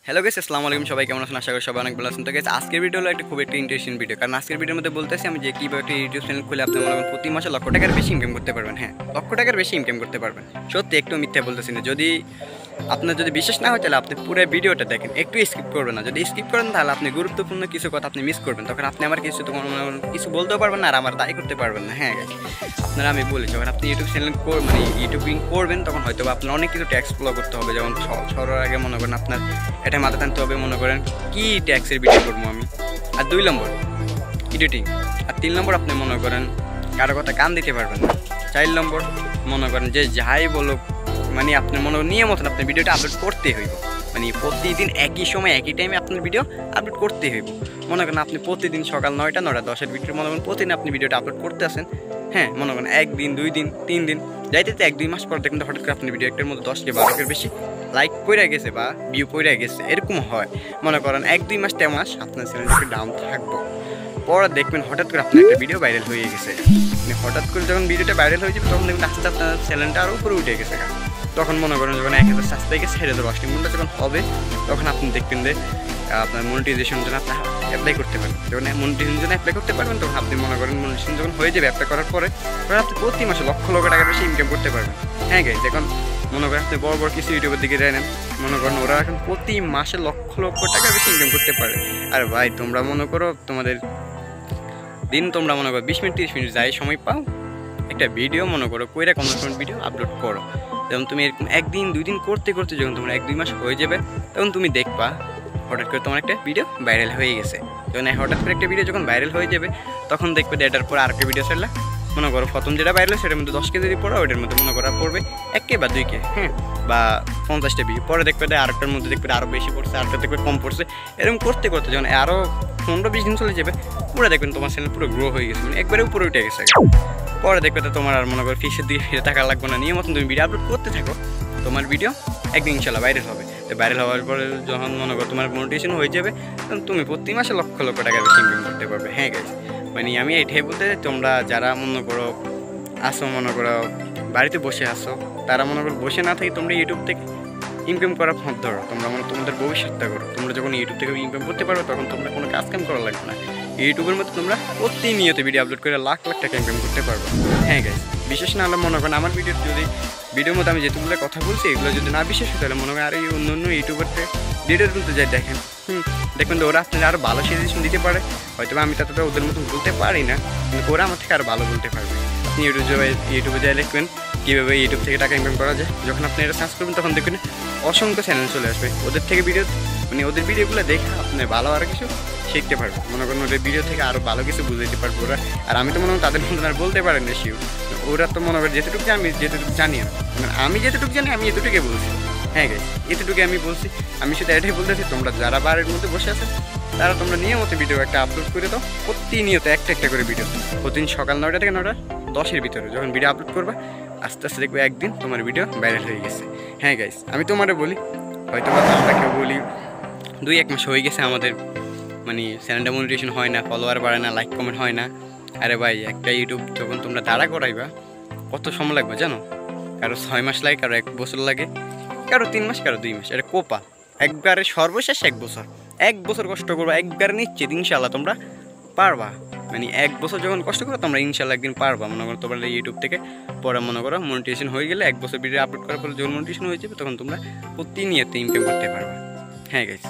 Hello guys, আসসালামু আলাইকুম। সবাই কেমন আছেন? আশা করি সবাই অনেক ভালো আছেন। তো গাইস, আজকের ভিডিও হলো একটা খুব ইন্টারেস্টিং ভিডিও। কারণ আজকের ভিডিওর মধ্যে বলতেছি আমি যে কীভাবে একটা ইউটিউব চ্যানেল খুলে আপনি মনে করেন প্রতি মাসে লক্ষ টাকার বেশি ইনকাম করতে পারবেন। হ্যাঁ, লক্ষ টাকার বেশি ইনকাম করতে পারবেন। সত্যি, একটু মিথ্যা বলতেছি না। যদি আপনার বিশ্বাস না হয় তাহলে আপনি পুরো ভিডিওটা দেখেন, একটু স্কিপ করবেন না। যদি স্কিপ করেন তাহলে আপনি গুরুত্বপূর্ণ কিছু কথা আপনি মিস করবেন। তখন আপনি আমার কিছু বলতেও পারবেন না আর আমার দায়ী করতে পারবেন না। হ্যাঁ গাইস, আপনারা আমি বলি, যখন আপনি ইউটিউব চ্যানেল ইউটিউবিং করবেন তখন হয়তো আপনার অনেক কিছু ট্যাক্স ফলো করতে হবে। যেমন সরার আগে মনে করেন আপনার এটা মাথা টানতে হবে, মনে করেন কী ট্যাক্সের ভিডিও করবো আমি। আর 2 নম্বর এডিটিং। আর 3 নম্বর আপনি মনে করেন কারো কথা কান দিতে পারবেন না। 4 নম্বর মনে করেন যে যাই বলো মানে আপনার মনে নিয়ে মতন আপনার ভিডিওটা আপলোড করতে হইব। মানে প্রতিদিন একই সময় একই টাইমে আপনার ভিডিও আপলোড করতে হইব। মনে করেন আপনি প্রতিদিন সকাল 9টা 9:10 ভিডিও মনে করেন প্রতিদিন আপনি ভিডিওটা আপলোড করতে আসেন। হ্যাঁ, মনে করেন 1 দিন 2 দিন 3 দিন যাইতে 1-2 মাস পর দেখুন হঠাৎ করে আপনার ভিডিও একটার মধ্যে 10-12 বেশি লাইক পড়ে গেছে বা ভিউ পড়ে গেছে, এরকম হয়। মনে করেন 1-2 মাস 3 মাস আপনার চ্যানেলটা ডাউন থাকবো, পরে দেখবেন হঠাৎ করে আপনার একটা ভিডিও ভাইরাল হয়ে গেছে। হঠাৎ করে যখন ভিডিওটা ভাইরাল হয়ে যাবে তখন দেখবেন আস্তে আপনার চ্যানেলটা আরও উপরে উঠে গেছে। তখন মনে করেন যখন 1000 সাবস্ক্রাইবার ছেড়ে দেবো 80 ঘন্টা যখন হবে তখন আপনি দেখবেন যে আপনার মনিটাইজেশন জন্য আপনি অ্যাপ্লাই করতে পারবেন। যখন মনিটাইজেশন জন্য অ্যাপ্লাই করতে পারবেন তখন আপনি মনে করেন মনিটাইজেশন যখন হয়ে যাবে অ্যাপ্লাই করার পরে তখন আপনি প্রতি মাসে লক্ষ লক্ষ টাকার বেশি ইনকাম করতে পারবেন। হ্যাঁ গাইস, এখন মনে করেন আপনি বড় বড় কিছু ইউটিউবের দিকে জানেন, মনে করেন ওরা এখন প্রতি মাসে লক্ষ লক্ষ টাকা বেশি ইনকাম করতে পারে। আর ভাই তোমরা মনে করো তোমাদের দিন তোমরা মনে করো 20 মিনিট 30 মিনিট যাই সময় পাও একটা ভিডিও মনে করো কইরা কোনো ভিডিও আপলোড করো। যেমন তুমি এরকম 1 দিন 2 দিন করতে করতে যখন তোমার 1-2 মাস হয়ে যাবে তখন তুমি দেখবা হঠাৎ করে তোমার একটা ভিডিও ভাইরাল হয়ে গেছে। যখন হঠাৎ করে একটা ভিডিও যখন ভাইরাল হয়ে যাবে তখন দেখবে এটার পর আরেকটা ভিডিও ছাড়লা, মনে করো প্রথম যেটা ভাইরাল সেটার মধ্যে 10 কেজি পড়া, ওইটার মধ্যে মনে করা পড়বে 1K বা 2K, হ্যাঁ, বা 50টা ভিউ। পরে দেখবে আরেকটার মধ্যে দেখবে আরও বেশি পড়ছে, আরেকটা দেখবে কম পড়ছে। এরকম করতে করতে যখন আরও 15-20 দিন চলে যাবে পুরো দেখবেন তোমার চ্যানেল পুরো গ্রো হয়ে গেছে, মানে একবারে উপরে উঠে গেছে। পরে দেখবে তো তোমার আর মনে করো ফিক্সের দিকে ফিরে থাকা লাগবে না, নিয়ে মতন তুমি ভিডিও আপলোড করতে থাকো, তোমার ভিডিও একদিন ইনশাল্লাহ ভাইরাল হবে। তো ভাইরাল হওয়ার পরে যখন মনে করো তোমার মনিটাইজেশন হয়ে যাবে তখন তুমি প্রতি মাসে লক্ষ লক্ষ টাকা বেশি ইনকাম করতে পারবে। হ্যাঁ গাইস, মানে আমি এটাই বলতে তোমরা যারা মনে করো আসো, মনে করো বাড়িতে বসে আসো, তারা মনে করো বসে না থাকি তোমরা ইউটিউব থেকে ইনকাম করার পথ ধরো। তোমরা তোমাদের ভবিষ্যৎটা করো। তোমরা যখন ইউটিউব থেকে ইনকাম করতে পারবে তখন তোমরা কোনো কাজ কাম করা লাগবে না। ইউটিউবের মধ্যে তোমরা প্রতিনিয়ত ভিডিও আপলোড করে লাখ লাখ টাকা ইনকাম করতে পারবে। হ্যাঁ গাইস, বিশেষ না হলে মনে করেন আমার ভিডিওর মধ্যে আমি যেগুলো কথা বলছি এগুলো যদি না বিশেষ হয় তাহলে মনে করেন আর এই অন্য অন্য ইউটিউবের ভিডিওর মধ্যে যাই দেখেন, দেখবেন তো ওরা আপনারা আরও ভালো সাজেশন দিতে পারে। হয়তো আমি ততটা ওদের মতন বলতে পারি না, কিন্তু ওরা আমার থেকে আরও ভালো বলতে পারবে। আপনি ইউটিউবে যাই লিখবেন কীভাবে ইউটিউব থেকে টাকা ইনকাম করা যায়। যখন আপনি এটা সার্চ করবেন তখন দেখবেন অসংখ্য চ্যানেল চলে আসবে। ওদের থেকে ওদের ভিডিওগুলো দেখে আপনি ভালো আরও কিছু শিখতে পারবেন। মনে করেন ওদের ভিডিও থেকে আরও ভালো কিছু বুঝতে পারবো ওরা। আর আমি তো মনে হয় তাদের মতন আর বলতে পারেন না শিও। ওরা তো মনে করেন যেটুকু আমি যেটুকু জানি না, মানে আমি যেটুকু জানি আমি এতটুকুই বলছি। হ্যাঁ গাইস, এতটুকু আমি বলছি। আমি শুধু এটাই বলতেছি তোমরা যারা বাড়ির মধ্যে বসে আছে তারা তোমরা নিয়মিত ভিডিও একটা আপলোড করে দাও, প্রতিনিয়ত একটা করে ভিডিও। প্রতিদিন সকাল 9টা থেকে 9:10 ভিতরে যখন ভিডিও আপলোড করবা আস্তে আস্তে দেখবে একদিন তোমার ভিডিও ভাইরাল হয়ে গেছে। হ্যাঁ গাইস, আমি তোমারে বলি হয়তো আমরা কেউ বলি 2-1 মাস হয়ে গেছে আমাদের মানে চ্যানেলটা মনিটাইজেশন হয় না, ফলোয়ার বাড়ে না, লাইক কমেন্ট হয় না। আরে ভাই, একটা ইউটিউব যখন তোমরা দাঁড়া করাইবা কত সময় লাগবে জানো? কারো 6 মাস লাগে, কারো 1 বছর লাগে, কারো 3 মাস, কারো 2 মাস। এটা কোপা একবারে সর্বশেষ 1 বছর। 1 বছর কষ্ট করবা, একবারে নিশ্চিত ইনশাল্লাহ তোমরা পারবা। মানে 1 বছর যখন কষ্ট করো তোমরা ইনশাল্লাহ একদিন পারবা। মনে করো তোমরা ইউটিউব থেকে পরে মনে করো মনিটাইজেশন হয়ে গেলে 1 বছর ভিডিও আপলোড করার পরে যখন মনিটাইজেশন হয়ে যাবে তখন তোমরা প্রতিনিয়ত ইনকাম করতে পারবা। হ্যাঁ গাইস।